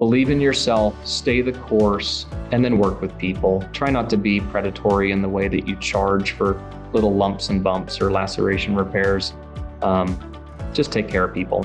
Believe in yourself, stay the course, and then work with people. Try not to be predatory in the way that you charge for little lumps and bumps or laceration repairs. Just take care of people.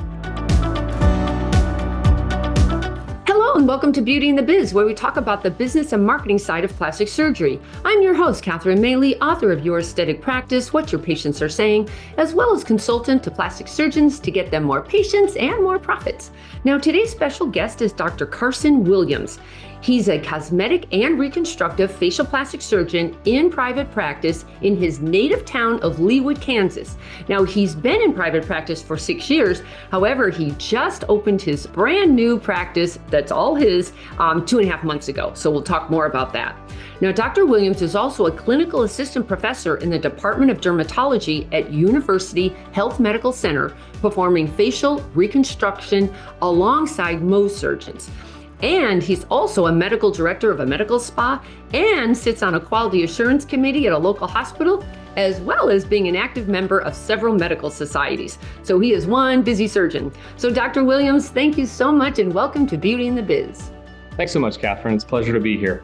Hello and welcome to Beauty and the Biz, where we talk about the business and marketing side of plastic surgery. I'm your host, Catherine Maley, author of Your Aesthetic Practice, What Your Patients Are Saying, as well as consultant to plastic surgeons to get them more patients and more profits. Now, today's special guest is Dr. Carson Williams. He's a cosmetic and reconstructive facial plastic surgeon in private practice in his native town of Leawood, Kansas. Now, he's been in private practice for 6 years. However, he just opened his brand new practice that's all his 2.5 months ago. So we'll talk more about that. Now, Dr. Williams is also a clinical assistant professor in the Department of Dermatology at University Health Medical Center, performing facial reconstruction alongside Mohs surgeons. And he's also a medical director of a medical spa and sits on a quality assurance committee at a local hospital, as well as being an active member of several medical societies. So he is one busy surgeon. So Dr. Williams, thank you so much and welcome to Beauty and the Biz. Thanks so much, Catherine. It's a pleasure to be here.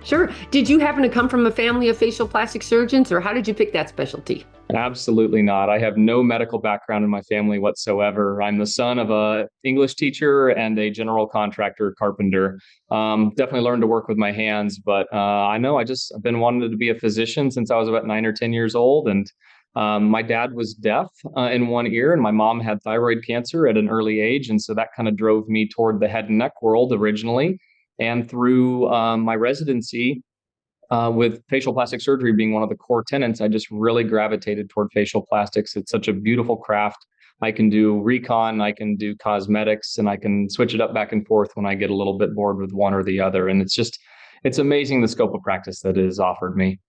Sure. Did you happen to come from a family of facial plastic surgeons, or how did you pick that specialty? Absolutely not. I have no medical background in my family whatsoever. I'm the son of an English teacher and a general contractor carpenter. Definitely learned to work with my hands, but I've been wanting to be a physician since I was about 9 or 10 years old. And my dad was deaf in one ear, and my mom had thyroid cancer at an early age. And so that kind of drove me toward the head and neck world originally. And through my residency, with facial plastic surgery being one of the core tenets, I just really gravitated toward facial plastics. It's such a beautiful craft. I can do recon, I can do cosmetics, and I can switch it up back and forth when I get a little bit bored with one or the other. And it's amazing the scope of practice that is offered me.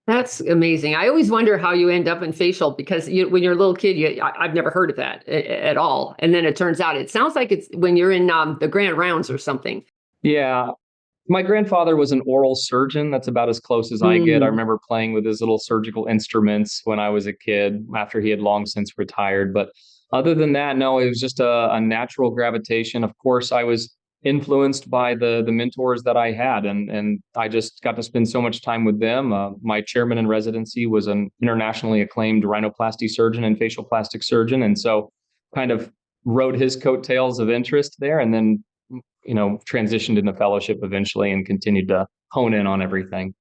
That's amazing. I always wonder how you end up in facial because when you're a little kid, I've never heard of that at all. And then it turns out, it sounds like it's when you're in the grand rounds or something. Yeah. My grandfather was an oral surgeon. That's about as close as I get. I remember playing with his little surgical instruments when I was a kid after he had long since retired. But other than that, no, it was just a natural gravitation. Of course, I was influenced by the mentors that I had, and I just got to spend so much time with them. My chairman in residency was an internationally acclaimed rhinoplasty surgeon and facial plastic surgeon. And so kind of rode his coattails of interest there, and then transitioned into fellowship eventually and continued to hone in on everything.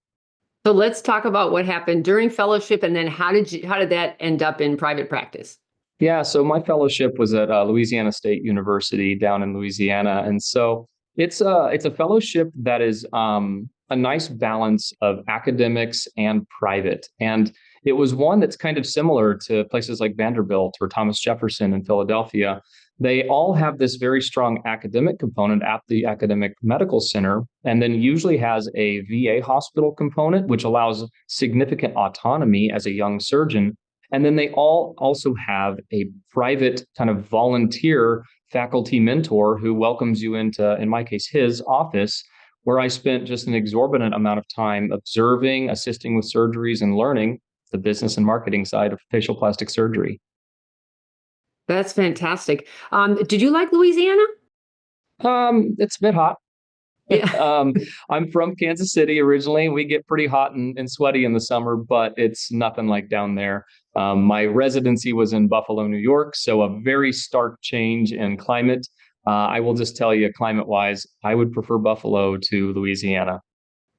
So let's talk about what happened during fellowship, and then how did that end up in private practice? Yeah, so my fellowship was at Louisiana State University down in Louisiana, and so it's a fellowship that is a nice balance of academics and private, and it was one that's kind of similar to places like Vanderbilt or Thomas Jefferson in Philadelphia. They all have this very strong academic component at the academic medical center, and then usually has a VA hospital component, which allows significant autonomy as a young surgeon. And then they all also have a private kind of volunteer faculty mentor who welcomes you into, in my case, his office, where I spent just an exorbitant amount of time observing, assisting with surgeries, and learning the business and marketing side of facial plastic surgery. That's fantastic. Did you like Louisiana? It's a bit hot. Yeah. I'm from Kansas City originally. We get pretty hot and sweaty in the summer, but it's nothing like down there. My residency was in Buffalo, New York, so a very stark change in climate. I will just tell you, climate-wise, I would prefer Buffalo to Louisiana.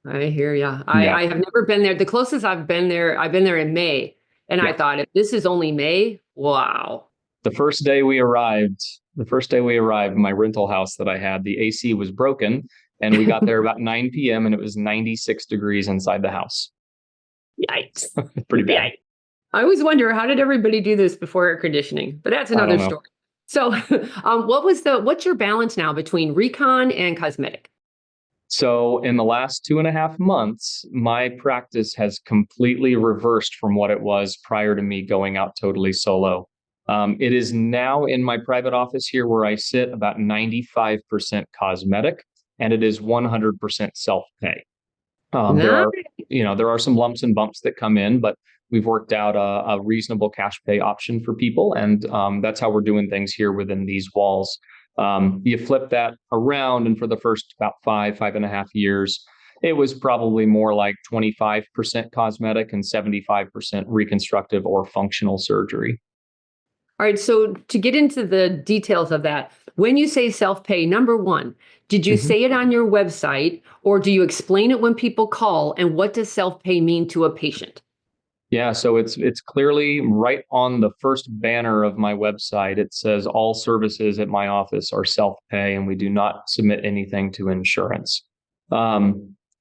I hear you. Yeah. I have never been there. The closest I've been there in May. And Yeah. I thought, if this is only May, wow. The first day we arrived, my rental house that I had, the AC was broken, and we got there about 9 p.m. and it was 96 degrees inside the house. Yikes. Pretty bad. Yikes. I always wonder, how did everybody do this before air conditioning? But that's another story. So what's your balance now between recon and cosmetic? So in the last 2.5 months, my practice has completely reversed from what it was prior to me going out totally solo. It is now in my private office here where I sit about 95% cosmetic, and it is 100% self-pay. There are some lumps and bumps that come in, but we've worked out a reasonable cash pay option for people. And that's how we're doing things here within these walls. You flip that around, and for the first about 5.5 years, it was probably more like 25% cosmetic and 75% reconstructive or functional surgery. All right. So to get into the details of that, when you say self-pay, number one, did you Mhm. say it on your website or do you explain it when people call? And what does self-pay mean to a patient? Yeah, so it's clearly right on the first banner of my website. It says all services at my office are self-pay, and we do not submit anything to insurance.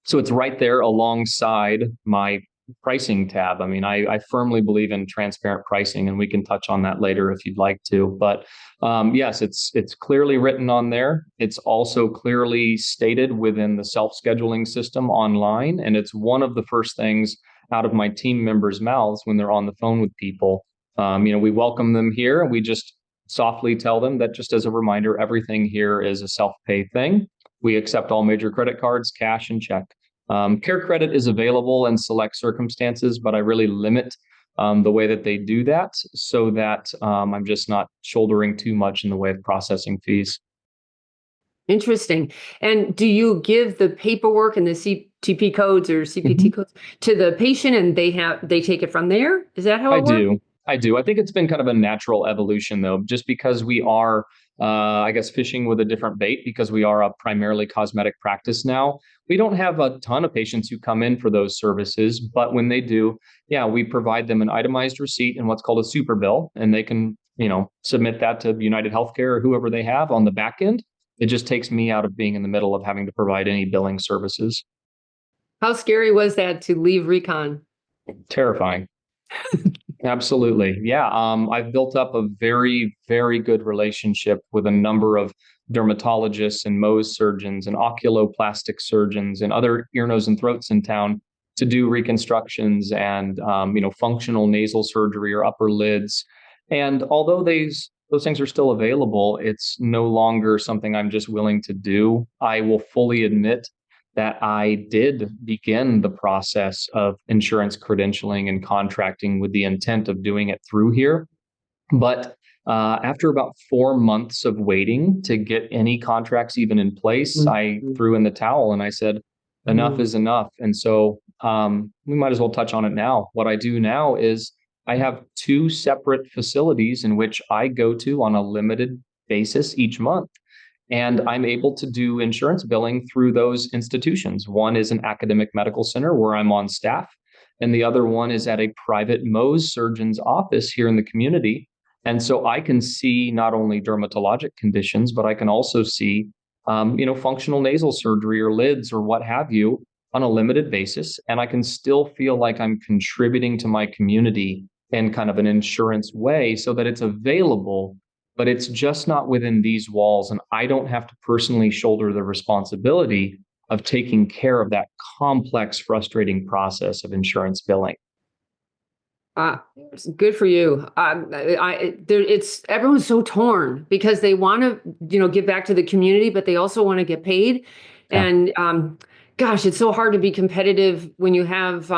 So it's right there alongside my pricing tab. I mean, I firmly believe in transparent pricing, and we can touch on that later if you'd like to. But yes, it's clearly written on there. It's also clearly stated within the self-scheduling system online, and it's one of the first things out of my team members' mouths when they're on the phone with people. We welcome them here, and we just softly tell them that, just as a reminder, everything here is a self-pay thing. We accept all major credit cards, cash, and check. Care credit is available in select circumstances, but I really limit the way that they do that so that I'm just not shouldering too much in the way of processing fees. Interesting. And do you give the paperwork and the CTP codes or CPT Mhm. codes to the patient and they take it from there? Is that how I it works? do. I do. I think it's been kind of a natural evolution, though, just because we are, I guess, fishing with a different bait because we are a primarily cosmetic practice now. We don't have a ton of patients who come in for those services, but when they do, yeah, we provide them an itemized receipt and what's called a super bill, and they can, submit that to United Healthcare or whoever they have on the back end. It just takes me out of being in the middle of having to provide any billing services. How scary was that to leave recon? Terrifying. Absolutely. Yeah. I've built up a very, very good relationship with a number of dermatologists and Mohs surgeons and oculoplastic surgeons and other ear, nose, and throats in town to do reconstructions and, functional nasal surgery or upper lids. And although those things are still available, it's no longer something I'm just willing to do. I will fully admit that I did begin the process of insurance credentialing and contracting with the intent of doing it through here. But after about 4 months of waiting to get any contracts even in place, I Mhm. threw in the towel and I said, enough Mhm. is enough. And so we might as well touch on it now. What I do now is I have two separate facilities in which I go to on a limited basis each month. And I'm able to do insurance billing through those institutions. One is an academic medical center where I'm on staff, and the other one is at a private Mohs surgeon's office here in the community. And so I can see not only dermatologic conditions, but I can also see, functional nasal surgery or lids or what have you on a limited basis. And I can still feel like I'm contributing to my community in kind of an insurance way so that it's available, but it's just not within these walls. And I don't have to personally shoulder the responsibility of taking care of that complex, frustrating process of insurance billing. Good for you. It's everyone's so torn because they want to, give back to the community, but they also want to get paid. Yeah. And gosh, it's so hard to be competitive when you have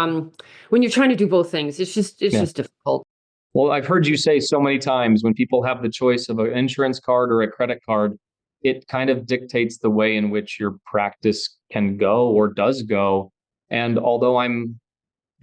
when you're trying to do both things. It's Yeah. just difficult. Well, I've heard you say so many times when people have the choice of an insurance card or a credit card, it kind of dictates the way in which your practice can go or does go. And although I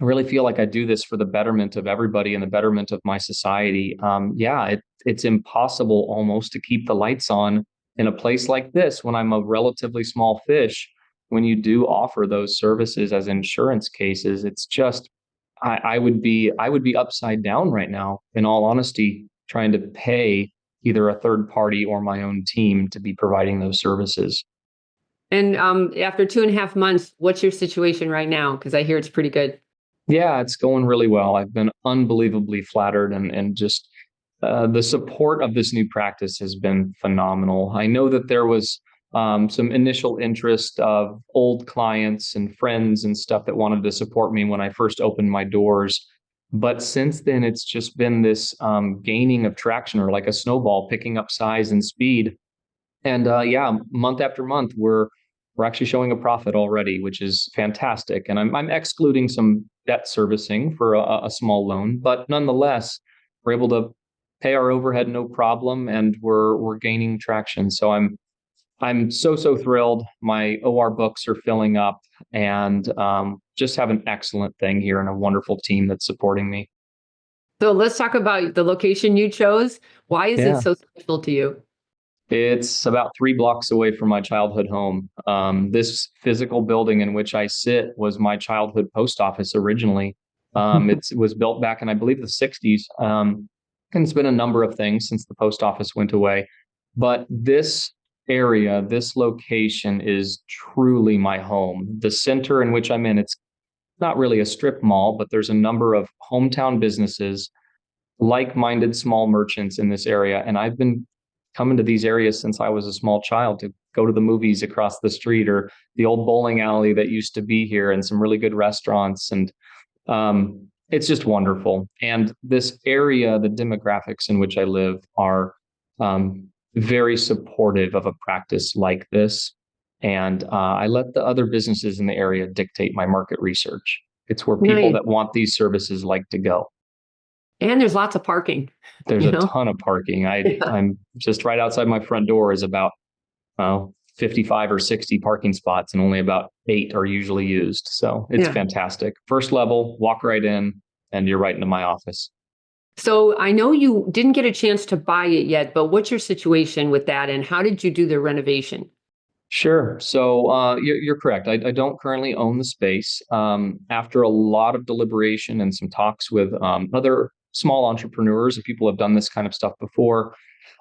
really feel like I do this for the betterment of everybody and the betterment of my society. Yeah, it's impossible almost to keep the lights on in a place like this when I'm a relatively small fish. When you do offer those services as insurance cases, it's just I would be upside down right now, in all honesty, trying to pay either a third party or my own team to be providing those services. And after 2.5 months, what's your situation right now? Because I hear it's pretty good. Yeah, it's going really well. I've been unbelievably flattered and just the support of this new practice has been phenomenal. I know that there was some initial interest of old clients and friends and stuff that wanted to support me when I first opened my doors. But since then, it's just been this gaining of traction or like a snowball picking up size and speed. And yeah, month after month, we're actually showing a profit already, which is fantastic. And I'm excluding some debt servicing for a small loan, but nonetheless, we're able to pay our overhead no problem, and we're gaining traction. So I'm so thrilled. My OR books are filling up, and just have an excellent thing here and a wonderful team that's supporting me. So let's talk about the location you chose. Why is it Yeah. so special to you? It's about 3 blocks away from my childhood home. This physical building in which I sit was my childhood post office originally. It was built back in, I believe, the 60s. And it's been a number of things since the post office went away. But this area, this location is truly my home. The center in which I'm in, it's not really a strip mall, but there's a number of hometown businesses, like-minded small merchants in this area. And I've been coming to these areas since I was a small child to go to the movies across the street, or the old bowling alley that used to be here, and some really good restaurants. And it's just wonderful. And this area, the demographics in which I live are very supportive of a practice like this. And I let the other businesses in the area dictate my market research. It's where people Nice. that want these services like to go. And there's lots of parking, There's you a know? ton of parking. Yeah. I'm just right outside my front door is about 55 or 60 parking spots, and only about 8 are usually used. So it's Yeah. fantastic. First level, walk right in, and you're right into my office. So I know you didn't get a chance to buy it yet, but what's your situation with that and how did you do the renovation? Sure. So you're correct. I don't currently own the space. After a lot of deliberation and some talks with other small entrepreneurs, and people have done this kind of stuff before,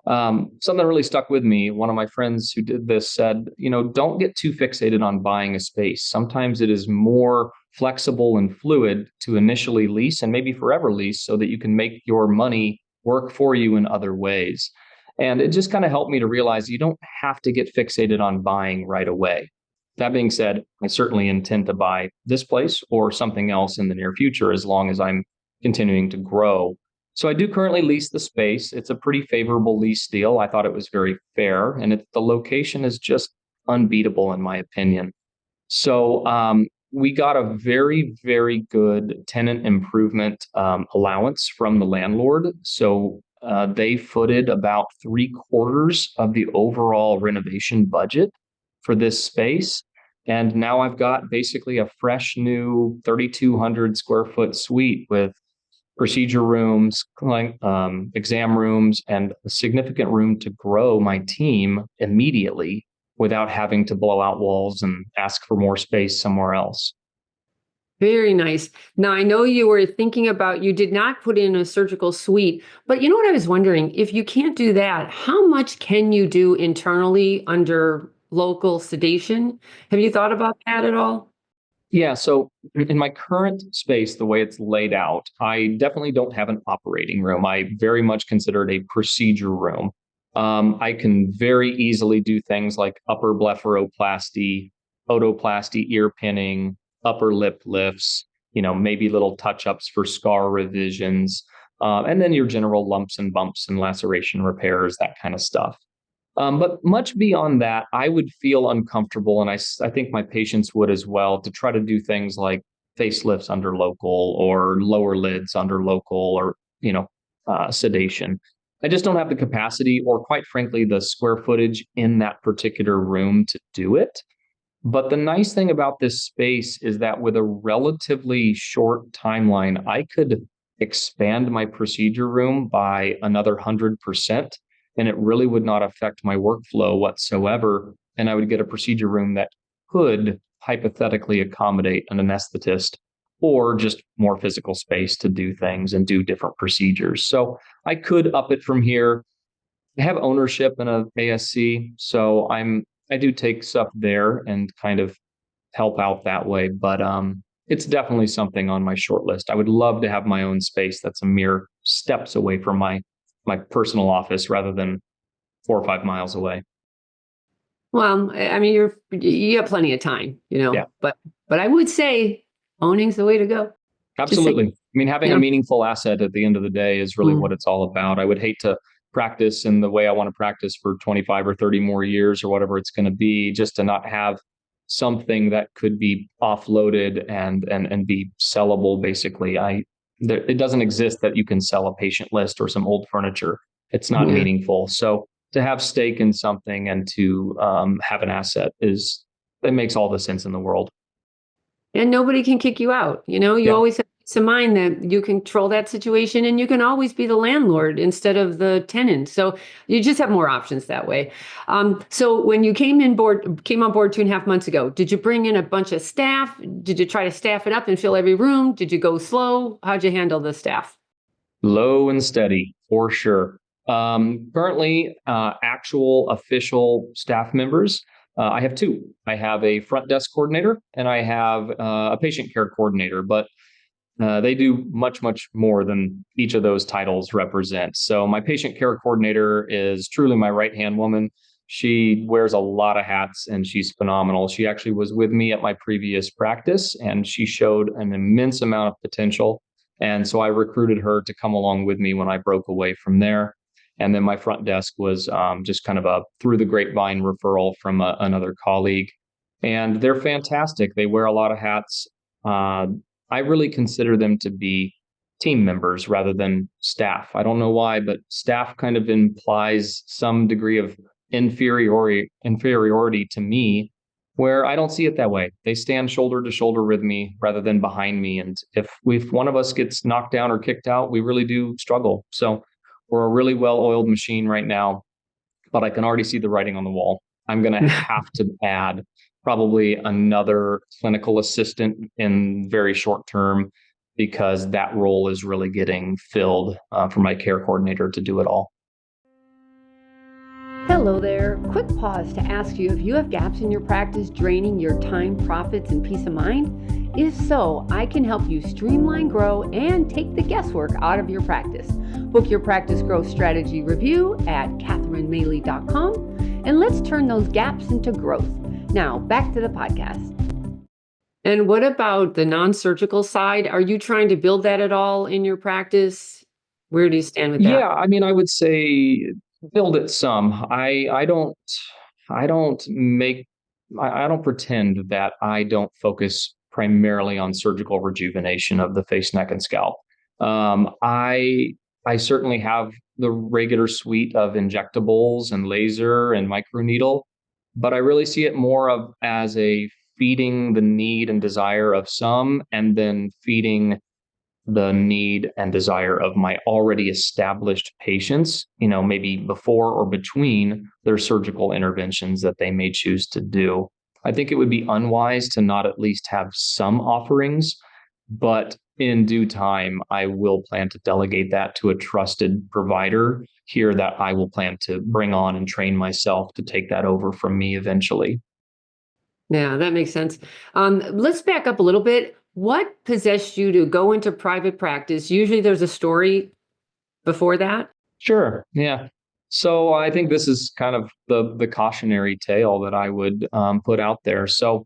something really stuck with me. One of my friends who did this said, don't get too fixated on buying a space. Sometimes it is more flexible and fluid to initially lease and maybe forever lease, so that you can make your money work for you in other ways. And it just kind of helped me to realize you don't have to get fixated on buying right away. That being said, I certainly intend to buy this place or something else in the near future, as long as I'm continuing to grow. So I do currently lease the space. It's a pretty favorable lease deal. I thought it was very fair, and the location is just unbeatable in my opinion. So we got a very good tenant improvement allowance from the landlord. So they footed about 3/4 of the overall renovation budget for this space. And now I've got basically a fresh new 3,200 square foot suite with procedure rooms, exam rooms, and a significant room to grow my team immediately without having to blow out walls and ask for more space somewhere else. Very nice. Now, I know you were thinking about, you did not put in a surgical suite, but you know what I was wondering? If you can't do that, how much can you do internally under local sedation? Have you thought about that at all? Yeah, so in my current space, the way it's laid out, I definitely don't have an operating room. I very much consider it a procedure room. I can very easily do things like upper blepharoplasty, otoplasty, ear pinning, upper lip lifts, maybe little touch ups for scar revisions, and then your general lumps and bumps and laceration repairs, that kind of stuff. But much beyond that, I would feel uncomfortable, and I think my patients would as well, to try to do things like facelifts under local, or lower lids under local, or sedation. I just don't have the capacity, or quite frankly, the square footage in that particular room to do it. But the nice thing about this space is that with a relatively short timeline, I could expand my procedure room by another 100%, and it really would not affect my workflow whatsoever. And I would get a procedure room that could hypothetically accommodate an anesthetist, or just more physical space to do things and do different procedures. So I could up it from here. I have ownership in a ASC, so I do take stuff there and kind of help out that way. But it's definitely something on my short list. I would love to have my own space that's a mere steps away from my personal office, rather than 4 or 5 miles away. Well, I mean, you have plenty of time, Yeah, but I would say owning's the way to go. Just say, absolutely. I mean, having a yeah. meaningful asset at the end of the day is really what Mm. it's all about. I would hate to practice in the way I want to practice for 25 or 30 more years, or whatever it's going to be, just to not have something that could be offloaded and be sellable. Basically, it doesn't exist that you can sell a patient list or some old furniture. It's not Yeah. meaningful. So to have stake in something and to have an asset it makes all the sense in the world. And nobody can kick you out. You Yeah. always have peace of mind that you control that situation and you can always be the landlord instead of the tenant. So you just have more options that way. So when you came on board 2.5 months ago, did you bring in a bunch of staff? Did you try to staff it up and fill every room? Did you go slow? How'd you handle the staff? Low and steady for sure. Currently, actual official staff members, I have two. I have a front desk coordinator and I have a patient care coordinator, but they do much, much more than each of those titles represent. So my patient care coordinator is truly my right-hand woman. She wears a lot of hats and she's phenomenal. She actually was with me at my previous practice and she showed an immense amount of potential. And so I recruited her to come along with me when I broke away from there. And then my front desk was just kind of a through the grapevine referral from another colleague. And they're fantastic. They wear a lot of hats. Uh, I really consider them to be team members rather than staff. I don't know why, but staff kind of implies some degree of inferiority to me, where I don't see it that way. They stand shoulder to shoulder with me rather than behind me. And if one of us gets knocked down or kicked out, we really do struggle. So we're a really well-oiled machine right now, but I can already see the writing on the wall. I'm going to have to add probably another clinical assistant in very short term because that role is really getting filled for my care coordinator to do it all. Hello there. Quick pause to ask you if you have gaps in your practice draining your time, profits, and peace of mind. If so, I can help you streamline, grow, and take the guesswork out of your practice. Book your practice growth strategy review at catherinemaley.com and let's turn those gaps into growth. Now, back to the podcast. And what about the non-surgical side? Are you trying to build that at all in your practice? Where do you stand with that? Yeah, I mean, I would say build it some. I don't pretend that I don't focus primarily on surgical rejuvenation of the face, neck, and scalp. I certainly have the regular suite of injectables and laser and microneedle, but I really see it more of as a feeding the need and desire of some, and then feeding the need and desire of my already established patients, maybe before or between their surgical interventions that they may choose to do. I think it would be unwise to not at least have some offerings, but in due time, I will plan to delegate that to a trusted provider here that I will plan to bring on and train myself to take that over from me eventually. Yeah, that makes sense. Let's back up a little bit. What possessed you to go into private practice? Usually there's a story before that. Sure. Yeah. So I think this is kind of the cautionary tale that I would put out there. So,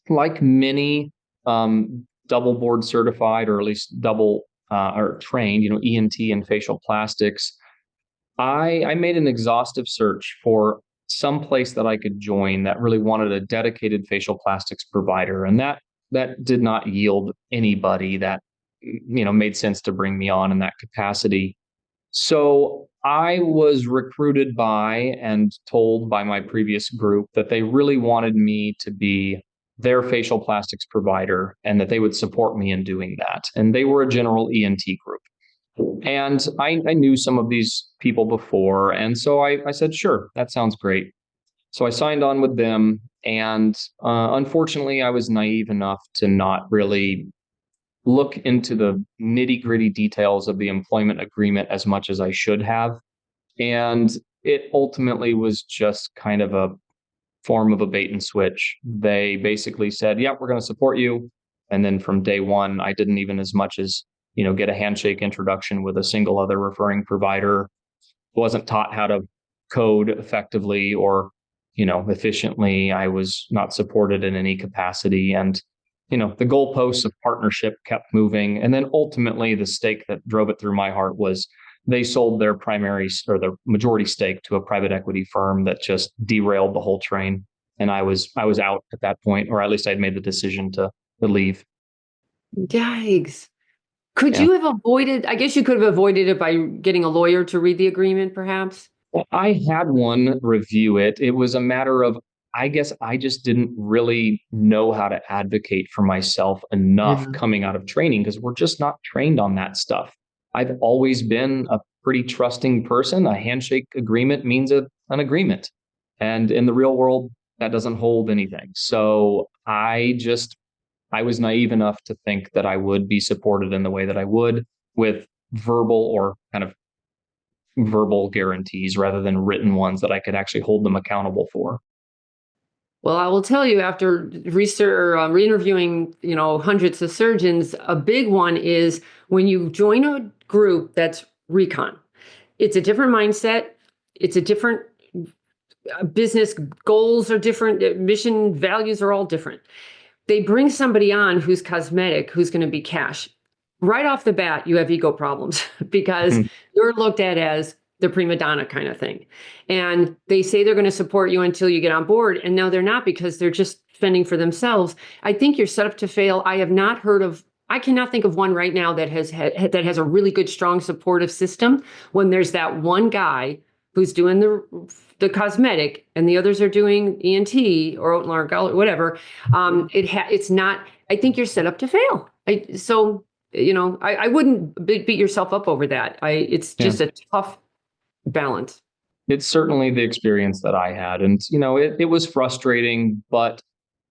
like many double board certified or at least double or trained, ENT and facial plastics, I made an exhaustive search for some place that I could join that really wanted a dedicated facial plastics provider, and that did not yield anybody that made sense to bring me on in that capacity. So I was recruited by and told by my previous group that they really wanted me to be their facial plastics provider and that they would support me in doing that. And they were a general ENT group. And I knew some of these people before. And so I said, sure, that sounds great. So I signed on with them. And unfortunately, I was naive enough to not really look into the nitty gritty details of the employment agreement as much as I should have. And it ultimately was just kind of a form of a bait and switch. They basically said, yeah, we're going to support you. And then from day one, I didn't even as much as, get a handshake introduction with a single other referring provider. Wasn't taught how to code effectively or, efficiently. I was not supported in any capacity. And the goalposts of partnership kept moving. And then ultimately the stake that drove it through my heart was they sold their primary or their majority stake to a private equity firm that just derailed the whole train. And I was out at that point, or at least I'd made the decision to leave. Yikes. Could Yeah. you have avoided, I guess you could have avoided it by getting a lawyer to read the agreement, perhaps? Well, I had one review it. It was a matter of, I guess I just didn't really know how to advocate for myself enough Yeah. coming out of training because we're just not trained on that stuff. I've always been a pretty trusting person. A handshake agreement means an agreement. And in the real world, that doesn't hold anything. So I was naive enough to think that I would be supported in the way that I would with verbal or kind of verbal guarantees rather than written ones that I could actually hold them accountable for. Well, I will tell you after research or re-interviewing, hundreds of surgeons, a big one is when you join a group that's recon. It's a different mindset. It's a different business goals are different. Mission values are all different. They bring somebody on who's cosmetic, who's going to be cash. Right off the bat, you have ego problems because Mhm. you're looked at as the prima donna kind of thing. And they say they're going to support you until you get on board. And no, they're not because they're just fending for themselves. I think you're set up to fail. I cannot think of one right now that has a really good, strong supportive system when there's that one guy who's doing the cosmetic and the others are doing ENT or oat and or whatever. It's not. I think you're set up to fail. I wouldn't beat yourself up over that. It's Yeah. just a tough balance. It's certainly the experience that I had. And, it was frustrating, but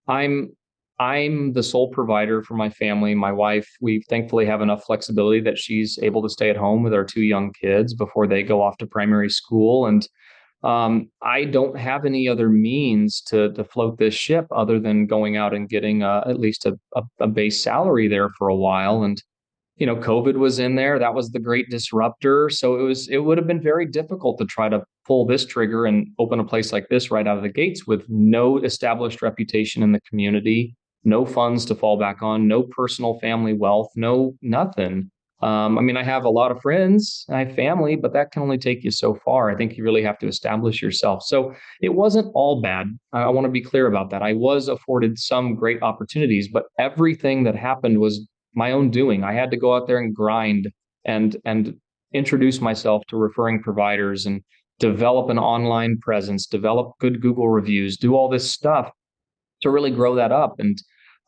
I'm I'm the sole provider for my family. My wife, we thankfully have enough flexibility that she's able to stay at home with our two young kids before they go off to primary school. And I don't have any other means to float this ship other than going out and getting at least a base salary there for a while. And COVID was in there. That was the great disruptor. So it would have been very difficult to try to pull this trigger and open a place like this right out of the gates with no established reputation in the community, no funds to fall back on, no personal family wealth, no nothing. I mean, I have a lot of friends, I have family, but that can only take you so far. I think you really have to establish yourself. So it wasn't all bad. I want to be clear about that. I was afforded some great opportunities, but everything that happened was my own doing. I had to go out there and grind and introduce myself to referring providers and develop an online presence, develop good Google reviews, do all this stuff to really grow that up. And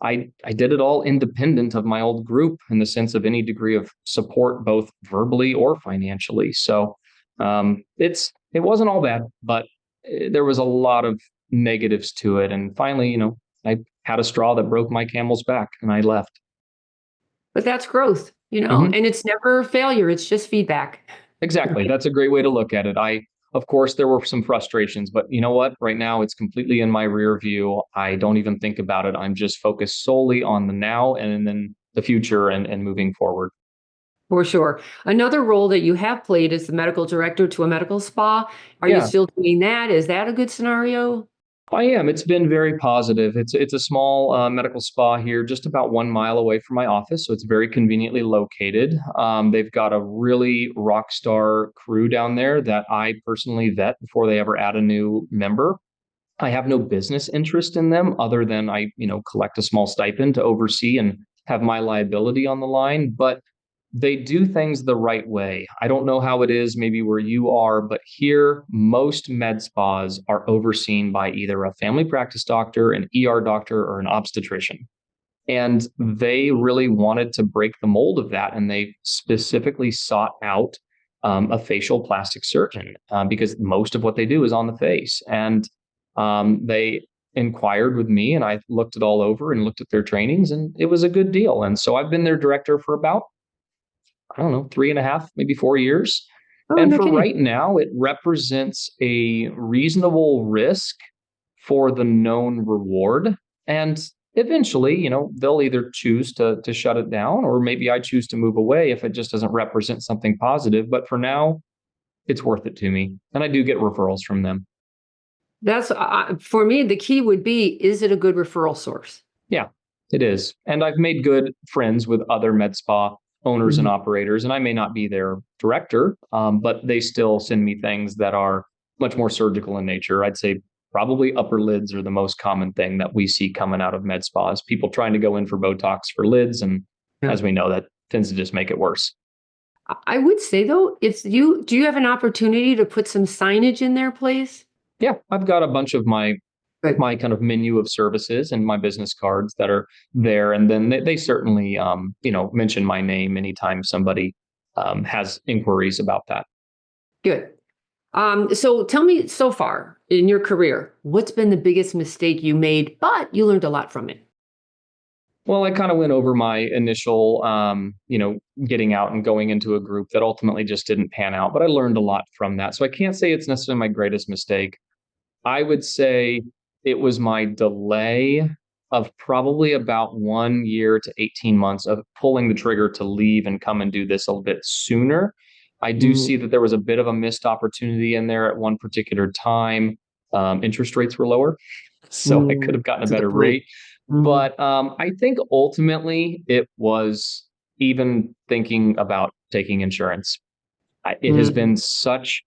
I did it all independent of my old group in the sense of any degree of support, both verbally or financially. So it wasn't all bad, but there was a lot of negatives to it. And finally, I had a straw that broke my camel's back, and I left. But that's growth, Mhm. and it's never failure. It's just feedback. Exactly. That's a great way to look at it. Of course, there were some frustrations, but you know what? Right now, it's completely in my rear view. I don't even think about it. I'm just focused solely on the now and then the future and moving forward. For sure. Another role that you have played is the medical director to a medical spa. Are you Yeah, still doing that? Is that a good scenario? I am. It's been very positive. It's a small medical spa here, just about 1 mile away from my office, so it's very conveniently located. They've got a really rock star crew down there that I personally vet before they ever add a new member. I have no business interest in them other than I, collect a small stipend to oversee and have my liability on the line, but they do things the right way. I don't know how it is maybe where you are, but here most med spas are overseen by either a family practice doctor, an ER doctor, or an obstetrician. And they really wanted to break the mold of that. And they specifically sought out a facial plastic surgeon because most of what they do is on the face. And they inquired with me, and I looked it all over and looked at their trainings, and it was a good deal. And so I've been their director for about, I don't know, 3.5, maybe 4 years. Oh, And no for kidding. right now, it represents a reasonable risk for the known reward. And eventually, they'll either choose to shut it down, or maybe I choose to move away if it just doesn't represent something positive. But for now, it's worth it to me. And I do get referrals from them. That's for me, the key would be, is it a good referral source? Yeah, it is. And I've made good friends with other med spa owners and Mhm. operators, and I may not be their director, but they still send me things that are much more surgical in nature. I'd say probably upper lids are the most common thing that we see coming out of med spas. People trying to go in for Botox for lids, and Yeah. as we know, that tends to just make it worse. I would say though, do you have an opportunity to put some signage in their place? Yeah, I've got a bunch of Good. my kind of menu of services and my business cards that are there. And then they certainly, mention my name anytime somebody has inquiries about that. Good. So tell me so far in your career, what's been the biggest mistake you made, but you learned a lot from it? Well, I kind of went over my initial, getting out and going into a group that ultimately just didn't pan out, but I learned a lot from that. So I can't say it's necessarily my greatest mistake. I would say it was my delay of probably about 1 year to 18 months of pulling the trigger to leave and come and do this a little bit sooner. I do Mm, see that there was a bit of a missed opportunity in there at one particular time. Interest rates were lower, so I could have gotten a that's a good better point. rate. Mhm, But I think ultimately it was even thinking about taking insurance. It has mhm, been such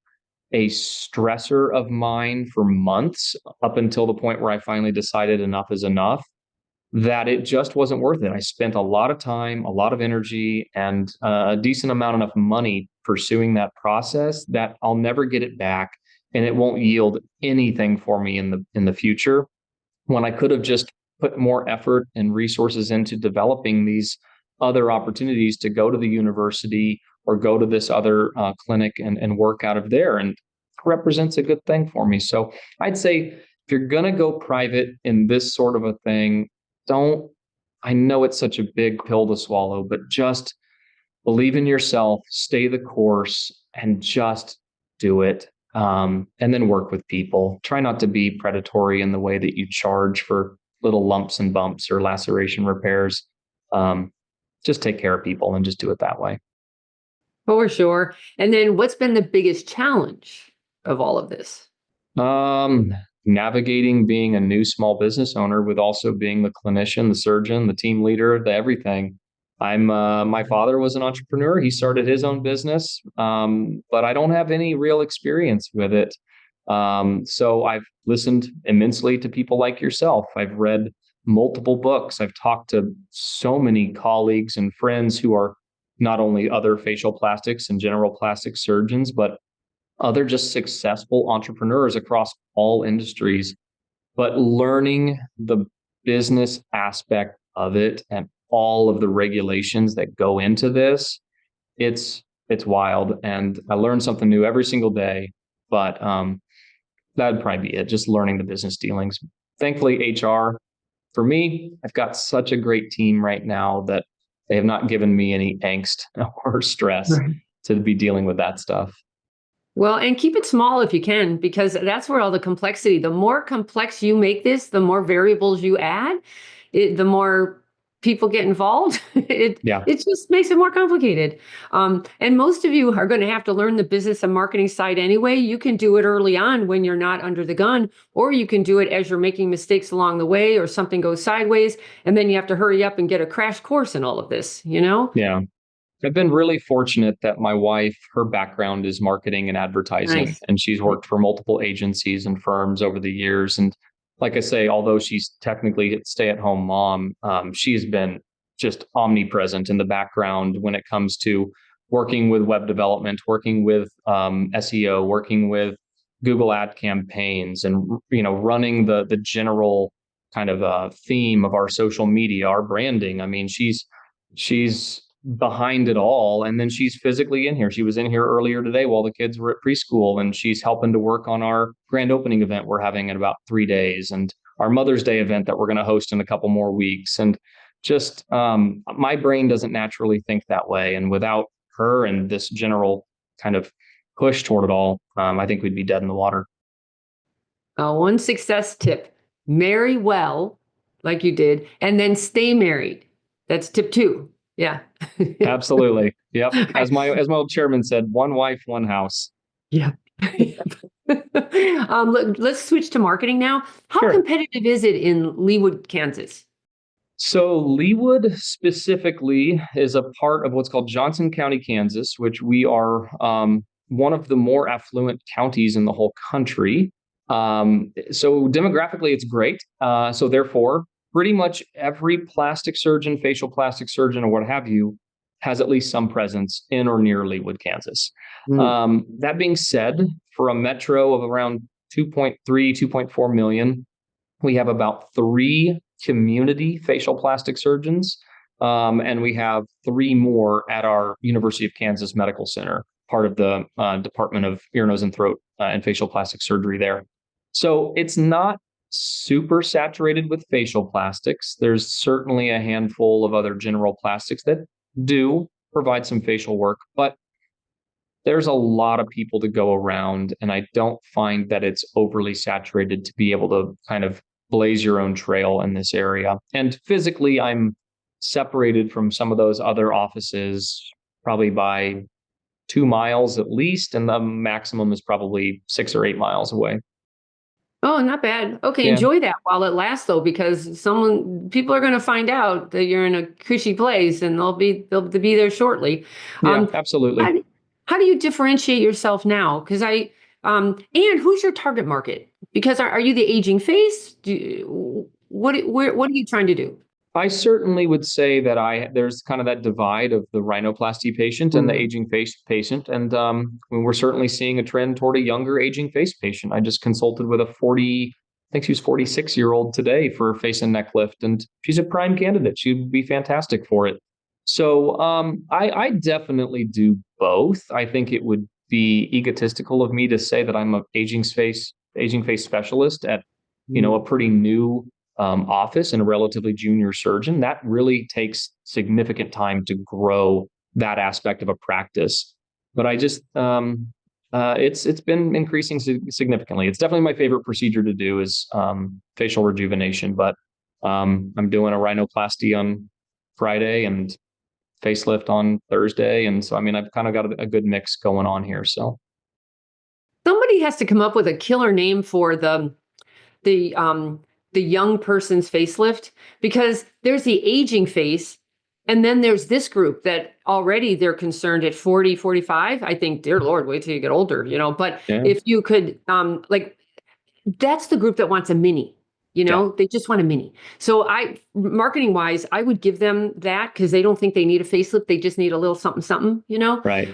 a stressor of mine for months up until the point where I finally decided enough is enough, that it just wasn't worth it. I spent a lot of time, a lot of energy, and a decent amount enough money pursuing that process that I'll never get it back, and it won't yield anything for me in the future when I could have just put more effort and resources into developing these other opportunities to go to the university or go to this other clinic and work out of there. And represents a good thing for me. So I'd say if you're going to go private in this sort of a thing, don't, I know it's such a big pill to swallow, but just believe in yourself, stay the course, and just do it. And then work with people. Try not to be predatory in the way that you charge for little lumps and bumps or laceration repairs. Um, just take care of people and just do it that way. for sure. And then what's been the biggest challenge of all of this? Um, Navigating being a new small business owner with also being the clinician, the surgeon, the team leader, the everything. My father was an entrepreneur. He started his own business, but I don't have any real experience with it. So I've listened immensely to people like yourself. I've read multiple books. I've talked to so many colleagues and friends who are not only other facial plastics and general plastic surgeons, but other just successful entrepreneurs across all industries. But learning the business aspect of it and all of the regulations that go into this, it's wild. And I learn something new every single day. But that'd probably be it, just learning the business dealings. Thankfully, HR, for me, I've got such a great team right now that they have not given me any angst or stress Right. to be dealing with that stuff. Well, and keep it small if you can, because that's where all the complexity, the more complex you make this, the more variables you add, the more people get involved. Yeah. It just makes it more complicated. And most of you are going to have to learn the business and marketing side anyway. You can do it early on when you're not under the gun, or you can do it as you're making mistakes along the way, or something goes sideways, and then you have to hurry up and get a crash course in all of this, you know? Yeah. I've been really fortunate that my wife, her background is marketing and advertising, Nice. and she's worked for multiple agencies and firms over the years. And like I say, although she's technically a stay-at-home mom, she's been just omnipresent in the background when it comes to working with web development, working with SEO, working with Google ad campaigns, and running the general kind of theme of our social media, our branding. I mean, she's behind it all. And then she's physically in here. She was in here earlier today while the kids were at preschool, and she's helping to work on our grand opening event we're having in about 3 days, and our Mother's Day event that we're going to host in a couple more weeks. And just my brain doesn't naturally think that way. And without her and this general kind of push toward it all, I think we'd be dead in the water. One success tip: marry well, like you did, and then stay married. That's tip two. Yeah. Absolutely. Yep. I- As my old chairman said, one wife, one house. yeah. Let's switch to marketing now. How Sure. competitive is it in Leawood, Kansas? So Leawood specifically is a part of what's called Johnson County, Kansas, which we are one of the more affluent counties in the whole country. So demographically, it's great. So therefore, pretty much every plastic surgeon, facial plastic surgeon, or what have you, has at least some presence in or near Leawood, Kansas. That being said, for a metro of around 2.3, 2.4 million, we have about 3 community facial plastic surgeons, and we have 3 more at our University of Kansas Medical Center, part of the Department of Ear, Nose, and Throat and Facial Plastic Surgery there. So it's not super saturated with facial plastics. There's certainly a handful of other general plastics that do provide some facial work, but there's a lot of people to go around, and I don't find that it's overly saturated to be able to kind of blaze your own trail in this area. And physically, I'm separated from some of those other offices probably by 2 miles at least, and the maximum is probably 6 or 8 miles away. Oh, not bad. Okay, Yeah. enjoy that while it lasts, though, because people are going to find out that you're in a cushy place, and they'll be there shortly. Yeah, Um, absolutely. how do you differentiate yourself now? Because and who's your target market? Because are you the aging face? What are you trying to do? I certainly would say that there's kind of that divide of the rhinoplasty patient and the Mhm. aging face patient, and we're certainly seeing a trend toward a younger aging face patient. I just consulted with a 40, I think she was 46-year-old today for a face and neck lift, and she's a prime candidate. She'd be fantastic for it. So I definitely do both. I think it would be egotistical of me to say that I'm a aging face specialist at a pretty new office and a relatively junior surgeon. That really takes significant time to grow that aspect of a practice. But I just it's been increasing significantly. It's definitely my favorite procedure to do is facial rejuvenation. But I'm doing a rhinoplasty on Friday and facelift on Thursday, and so I mean I've kind of got a good mix going on here. So Somebody has to come up with a killer name for the um the young person's facelift, because there's the aging face, and then there's this group that already they're concerned at 40, 45. I think, dear Lord, wait till you get older, but yeah, if you could, like, that's the group that wants a mini. yeah, They just want a mini. So marketing wise, I would give them that, because they don't think they need a facelift. They just need a little something, something. right.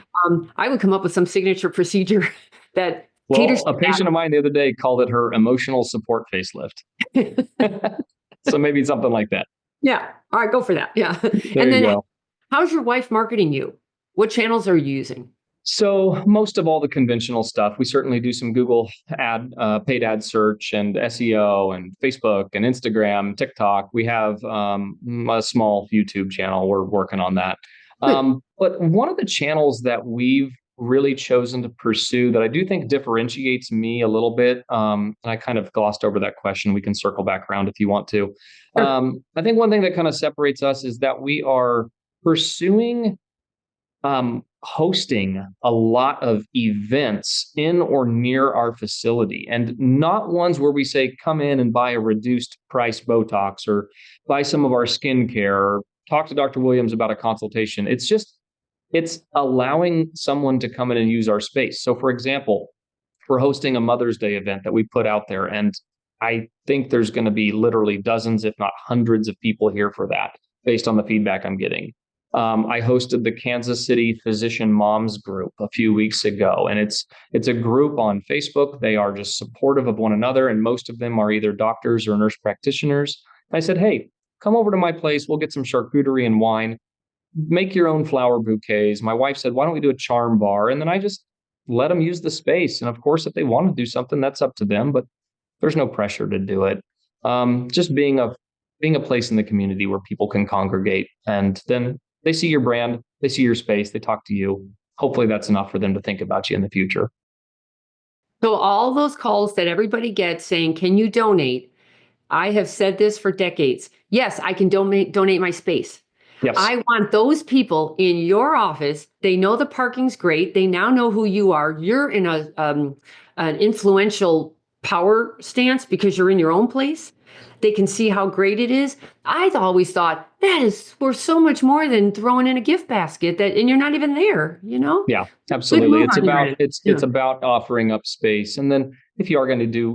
I would come up with some signature procedure that caters Well, a to patient of mine the other day called it her emotional support facelift. that. So maybe something like that. Yeah. All right, go for that. Yeah. There And you then go. how's your wife marketing you? What channels are you using? So most of all the conventional stuff, we certainly do some Google paid ad search and SEO and Facebook and Instagram, TikTok. We have a small YouTube channel. We're working on that. Good. But one of the channels that we've really chosen to pursue that I do think differentiates me a little bit, and I kind of glossed over that question. We can circle back around if you want to. Sure. I think one thing that kind of separates us is that we are pursuing hosting a lot of events in or near our facility, and not ones where we say, come in and buy a reduced price Botox or buy some of our skincare or talk to Dr. Williams about a consultation. It's allowing someone to come in and use our space. So for example, we're hosting a Mother's Day event that we put out there, and I think there's going to be literally dozens, if not hundreds of people here for that based on the feedback I'm getting. I hosted the Kansas City Physician Moms group a few weeks ago, and it's a group on Facebook. They are just supportive of one another, and most of them are either doctors or nurse practitioners. I said, hey, come over to my place. We'll get some charcuterie and wine. Make your own flower bouquets. My wife said, why don't we do a charm bar? And then I just let them use the space. And of course, if they want to do something, that's up to them, but there's no pressure to do it. Just being a place in the community where people can congregate, and then they see your brand, they see your space, they talk to you. Hopefully that's enough for them to think about you in the future. So all those calls that everybody gets saying, can you donate? I have said this for decades. Yes, I can donate my space. Yes. I want those people in your office. They know the parking's great. They now know who you are. You're in an influential power stance because you're in your own place. They can see how great it is. I've always thought that is worth so much more than throwing in a gift basket and you're not even there. Yeah, Good absolutely. move It's on your about end. it's Yeah. it's about offering up space. And then if you are going to do,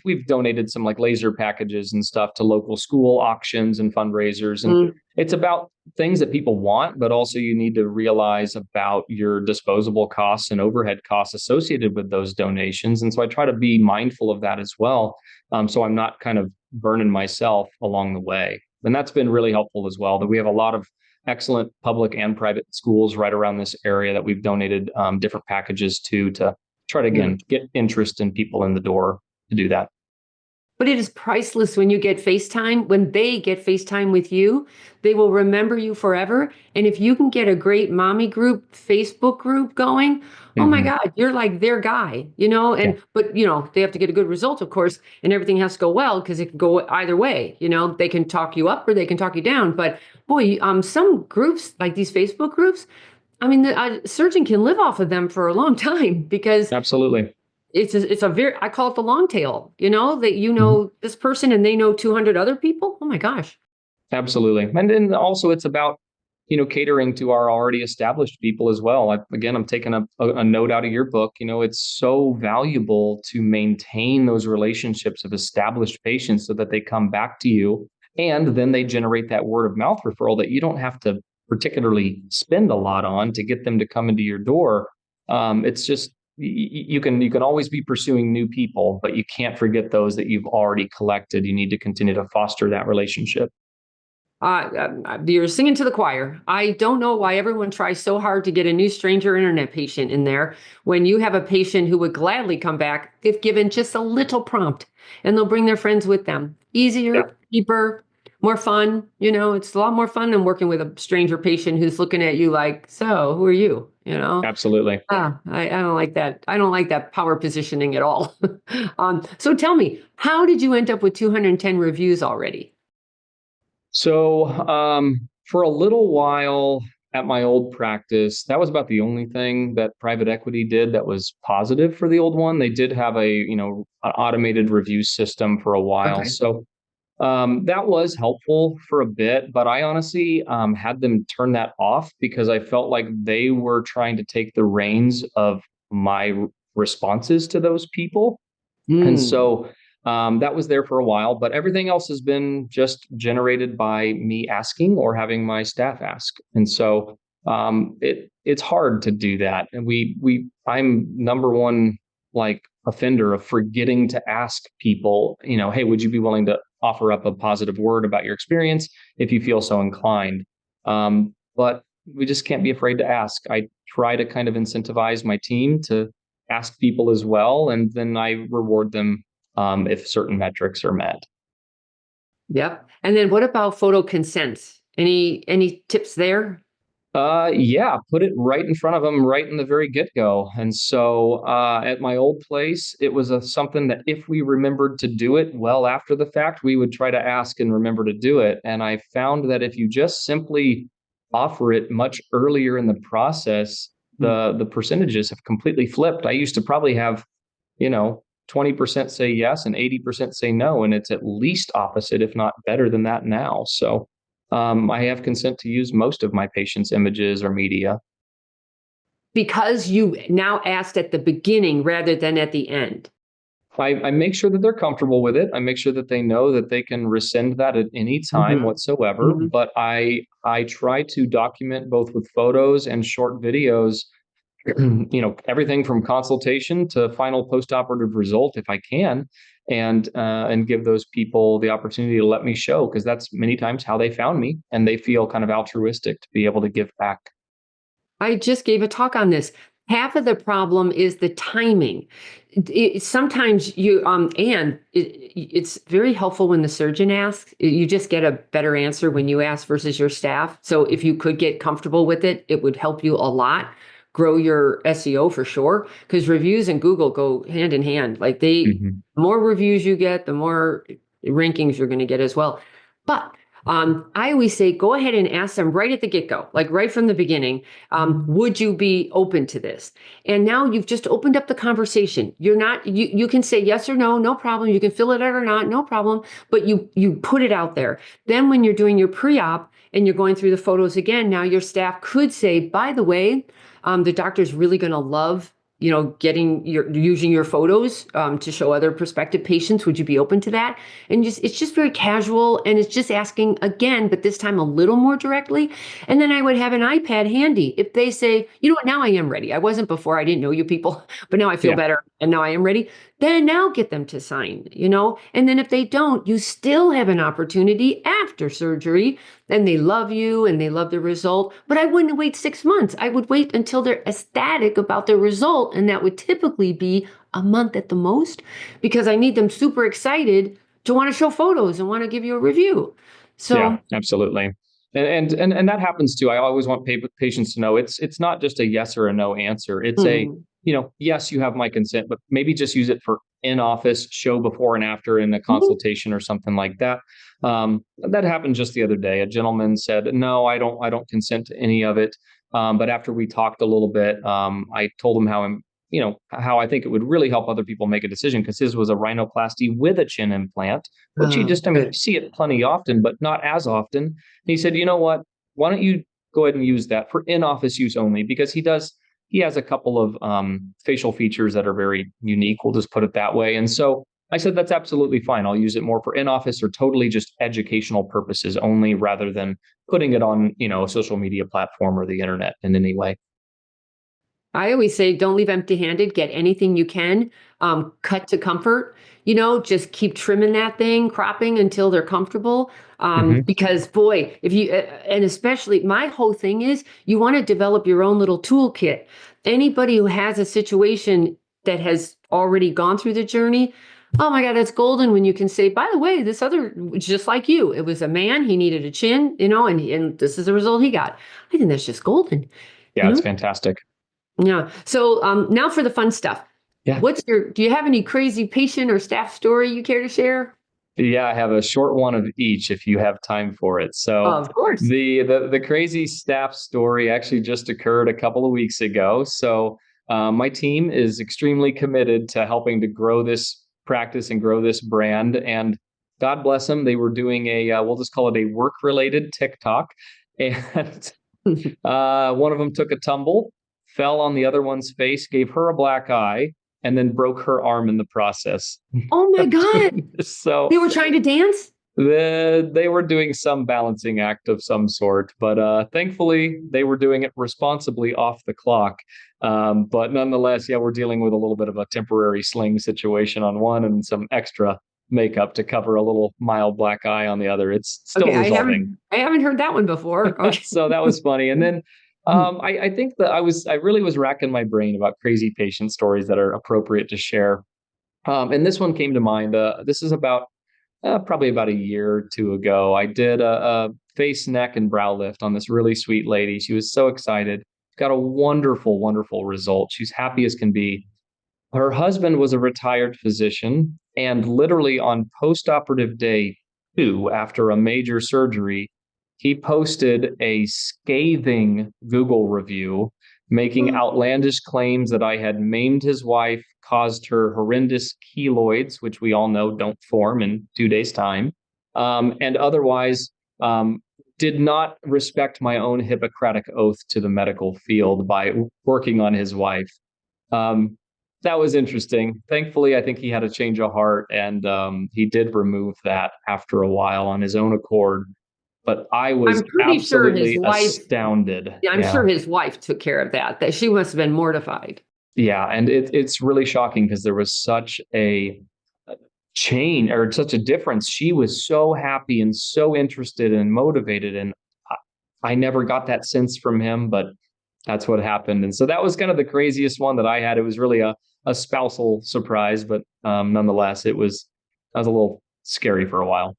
we've donated some like laser packages and stuff to local school auctions and fundraisers. And Mm. It's about things that people want, but also you need to realize about your disposable costs and overhead costs associated with those donations. And so I try to be mindful of that as well. So I'm not kind of burning myself along the way. And that's been really helpful as well, that we have a lot of excellent public and private schools right around this area that we've donated different packages to try to, Yeah. again, get interest in people in the door to do that. But it is priceless when you get FaceTime. When they get FaceTime with you, they will remember you forever. And if you can get a great mommy group, Facebook group going, oh my Hmm. God, you're like their guy, you know? Yeah, But they have to get a good result, of course, and everything has to go well because it can go either way. They can talk you up or they can talk you down. But boy, some groups like these Facebook groups, I mean, the surgeon can live off of them for a long time because absolutely. it's a very, I call it the long tail, that Mhm. this person and they know 200 other people. Oh my gosh. Absolutely. And then also it's about, catering to our already established people as well. Again, I'm taking a note out of your book. It's so valuable to maintain those relationships of established patients so that they come back to you and then they generate that word of mouth referral that you don't have to particularly spend a lot on to get them to come into your door. It's just, you can always be pursuing new people, but you can't forget those that you've already collected. You need to continue to foster that relationship. You're singing to the choir. I don't know why everyone tries so hard to get a new stranger internet patient in there when you have a patient who would gladly come back if given just a little prompt and they'll bring their friends with them. Yeah, Easier, cheaper, more fun. It's a lot more fun than working with a stranger patient who's looking at you like, so who are you? absolutely. I don't like that. I don't like that power positioning at all. So tell me, how did you end up with 210 reviews already? So, for a little while at my old practice, that was about the only thing that private equity did that was positive for the old one. They did have an automated review system for a while. Okay. So, that was helpful for a bit, but I honestly had them turn that off because I felt like they were trying to take the reins of my responses to those people. And Mm. so that was there for a while, but everything else has been just generated by me asking or having my staff ask. And so it's hard to do that. And I'm number one like offender of forgetting to ask people, hey, would you be willing to offer up a positive word about your experience if you feel so inclined? But we just can't be afraid to ask. I try to kind of incentivize my team to ask people as well, and then I reward them if certain metrics are met. Yep. And then what about photo consent? Any tips there? Yeah, put it right in front of them, right in the very get go. And so at my old place, it was something that if we remembered to do it well after the fact, we would try to ask and remember to do it. And I found that if you just simply offer it much earlier in the process, Mm. the percentages have completely flipped. I used to probably have, 20% say yes and 80% say no. And it's at least opposite, if not better than that now. So I have consent to use most of my patients' images or media. Because you now asked at the beginning rather than at the end. I make sure that they're comfortable with it. I make sure that they know that they can rescind that at any time Hmm. whatsoever. Hmm. But I try to document both with photos and short videos, everything from consultation to final postoperative result if I can, and give those people the opportunity to let me show, because that's many times how they found me and they feel kind of altruistic to be able to give back. I just gave a talk on this. Half of the problem is the timing. Sometimes it's very helpful when the surgeon asks. You just get a better answer when you ask versus your staff. So if you could get comfortable with it, it would help you a lot. Grow your SEO for sure, because reviews and Google go hand in hand. Like the Mhm. more reviews you get, the more rankings you're going to get as well. But I always say, go ahead and ask them right at the get-go, like right from the beginning. Would you be open to this? And now you've just opened up the conversation. You can say yes or no, no problem. You can fill it out or not, no problem. But you put it out there. Then when you're doing your pre-op and you're going through the photos again, now your staff could say, by the way, the doctor's really going to love getting using your photos to show other prospective patients? Would you be open to that? And it's just very casual, and it's just asking again, but this time a little more directly. And then I would have an iPad handy. If they say, you know what, now I am ready. I wasn't before. I didn't know you people, but now I feel Yeah. better, and now I am ready. Then now get them to sign, and then if they don't, you still have an opportunity after surgery, and they love you and they love the result. But I wouldn't wait 6 months. I would wait until they're ecstatic about their result. And that would typically be a month at the most, because I need them super excited to want to show photos and want to give you a review. Yeah, So, absolutely. And that happens too. I always want patients to know it's not just a yes or a no answer. It's a, mm, yes, you have my consent, but maybe just use it for in-office show before and after in a mhm. consultation or something like that. That happened just the other day. A gentleman said, "No, I don't consent to any of it." But after we talked a little bit, I told him how I think it would really help other people make a decision, because his was a rhinoplasty with a chin implant, which Oh, you good. see it plenty often, but not as often. And he said, "You know what? Why don't you go ahead and use that for in-office use only?" Because he has a couple of facial features that are very unique. We'll just put it that way. And so I said, "That's absolutely fine. I'll use it more for in-office or totally just educational purposes only, rather than putting it on, a social media platform or the internet in any way." I always say, don't leave empty handed, get anything you can, cut to comfort, just keep trimming that thing, cropping until they're comfortable. Hmm. Because boy, if you, and especially my whole thing is you want to develop your own little toolkit. Anybody who has a situation that has already gone through the journey, oh my God, that's golden when you can say, by the way, this other, just like you, it was a man, he needed a chin, and this is the result he got. I think that's just golden, you Yeah, it's know? fantastic. Yeah. So now for the fun stuff. Yeah. Do you have any crazy patient or staff story you care to share? Yeah, I have a short one of each if you have time for it. So Of course. the crazy staff story actually just occurred a couple of weeks ago. So my team is extremely committed to helping to grow this practice and grow this brand. And God bless them, they were doing we'll just call it a work related TikTok, and one of them took a tumble, fell on the other one's face, gave her a black eye, and then broke her arm in the process Oh my of God. doing this. So They were trying to dance? they were doing some balancing act of some sort, but thankfully they were doing it responsibly off the clock. But nonetheless, yeah, we're dealing with a little bit of a temporary sling situation on one and some extra makeup to cover a little mild black eye on the other. It's still Okay, resolving. I haven't heard that one before. Okay. So that was funny. And then I think that I really was racking my brain about crazy patient stories that are appropriate to share. And this one came to mind. This is about probably about a year or two ago. I did a face, neck, and brow lift on this really sweet lady. She was so excited. Got a wonderful, wonderful result. She's happy as can be. Her husband was a retired physician, and literally on post-operative day 2 after a major surgery, he posted a scathing Google review making outlandish claims that I had maimed his wife, caused her horrendous keloids, which we all know don't form in 2 days' time, and otherwise did not respect my own Hippocratic oath to the medical field by working on his wife. Um, that was interesting. Thankfully, I think he had a change of heart, and he did remove that after a while on his own accord. But I was I'm pretty sure his absolutely wife, astounded. yeah, I'm Yeah. sure his wife took care of that she must have been mortified. Yeah. And it's really shocking because there was such a change or such a difference. She was so happy and so interested and motivated. And I never got that sense from him, but that's what happened. And so that was kind of the craziest one that I had. It was really a spousal surprise, but nonetheless, that was a little scary for a while.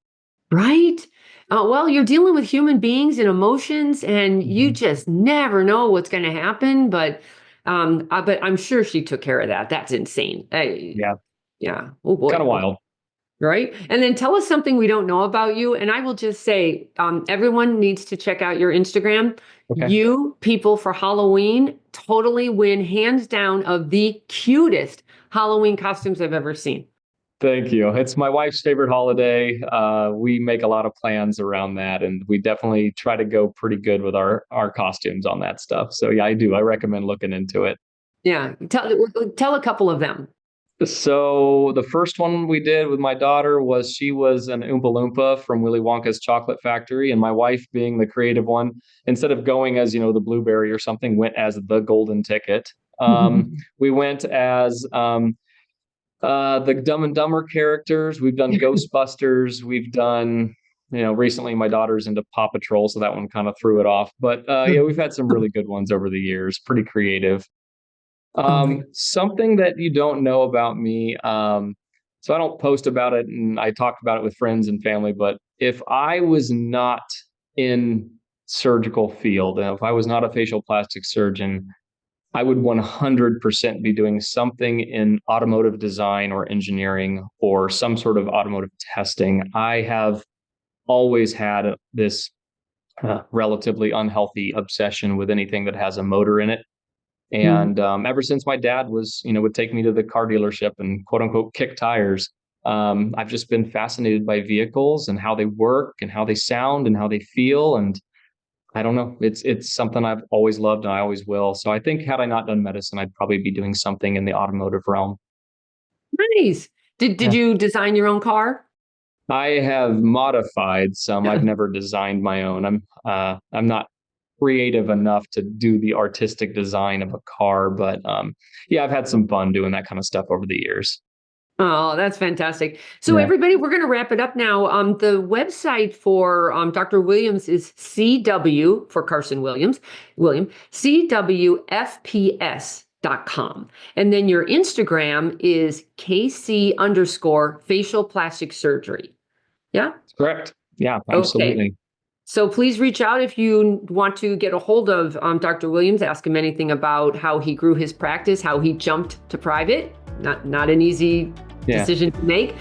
Right? Well, you're dealing with human beings and emotions, and you Mhm. just never know what's going to happen. But I'm sure she took care of that. That's insane. Yeah, Yeah. Oh kind boy. of wild. Right. And then tell us something we don't know about you. And I will just say, everyone needs to check out your Instagram. Okay. You people for Halloween totally win hands down of the cutest Halloween costumes I've ever seen. Thank you. It's my wife's favorite holiday. We make a lot of plans around that, and we definitely try to go pretty good with our costumes on that stuff. So yeah, I do. I recommend looking into it. Yeah. Tell a couple of them. So the first one we did with my daughter was she was an Oompa Loompa from Willy Wonka's chocolate factory, and my wife, being the creative one, instead of going as the blueberry or something, went as the golden ticket. We went as the Dumb and Dumber characters. We've done Ghostbusters. We've done, recently my daughter's into Paw Patrol, so that one kind of threw it off. But yeah, we've had some really good ones over the years. Pretty creative. Oh my Something that you don't know about me. So I don't post about it, and I talk about it with friends and family. But if I was not in surgical field, and if I was not a facial plastic surgeon, I would 100% be doing something in automotive design or engineering or some sort of automotive testing. I have always had this relatively unhealthy obsession with anything that has a motor in it. And ever since my dad would take me to the car dealership and quote unquote kick tires, I've just been fascinated by vehicles and how they work and how they sound and how they feel. And I don't know, it's something I've always loved and I always will. So I think had I not done medicine, I'd probably be doing something in the automotive realm. Nice. Did Yeah. you design your own car? I have modified some. I've never designed my own. I'm not creative enough to do the artistic design of a car, but yeah, I've had some fun doing that kind of stuff over the years. Oh, that's fantastic. So Yeah. everybody, we're going to wrap it up now. The website for Dr. Williams is CW for Carson Williams, CWFPS.com. And then your Instagram is KC underscore facial plastic surgery. Yeah. That's correct. Yeah, Okay. absolutely. So please reach out if you want to get a hold of Dr. Williams, ask him anything about how he grew his practice, how he jumped to private. Not an easy decision to make.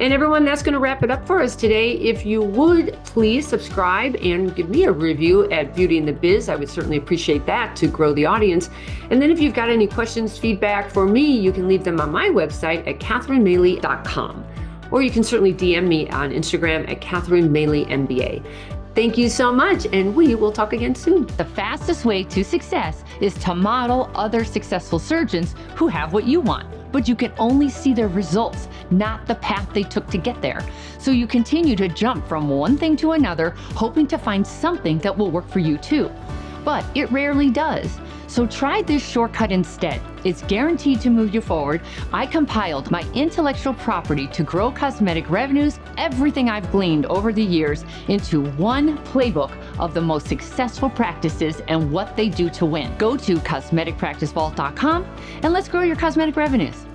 And everyone, that's going to wrap it up for us today. If you would please subscribe and give me a review at Beauty and the Biz, I would certainly appreciate that to grow the audience. And then if you've got any questions, feedback for me, you can leave them on my website at catherinemaley.com. Or you can certainly DM me on Instagram at Catherine Maley MBA. Thank you so much, and we will talk again soon. The fastest way to success is to model other successful surgeons who have what you want, but you can only see their results, not the path they took to get there. So you continue to jump from one thing to another, hoping to find something that will work for you too. But it rarely does. So try this shortcut instead. It's guaranteed to move you forward. I compiled my intellectual property to grow cosmetic revenues, everything I've gleaned over the years, into one playbook of the most successful practices and what they do to win. Go to cosmeticpracticevault.com and let's grow your cosmetic revenues.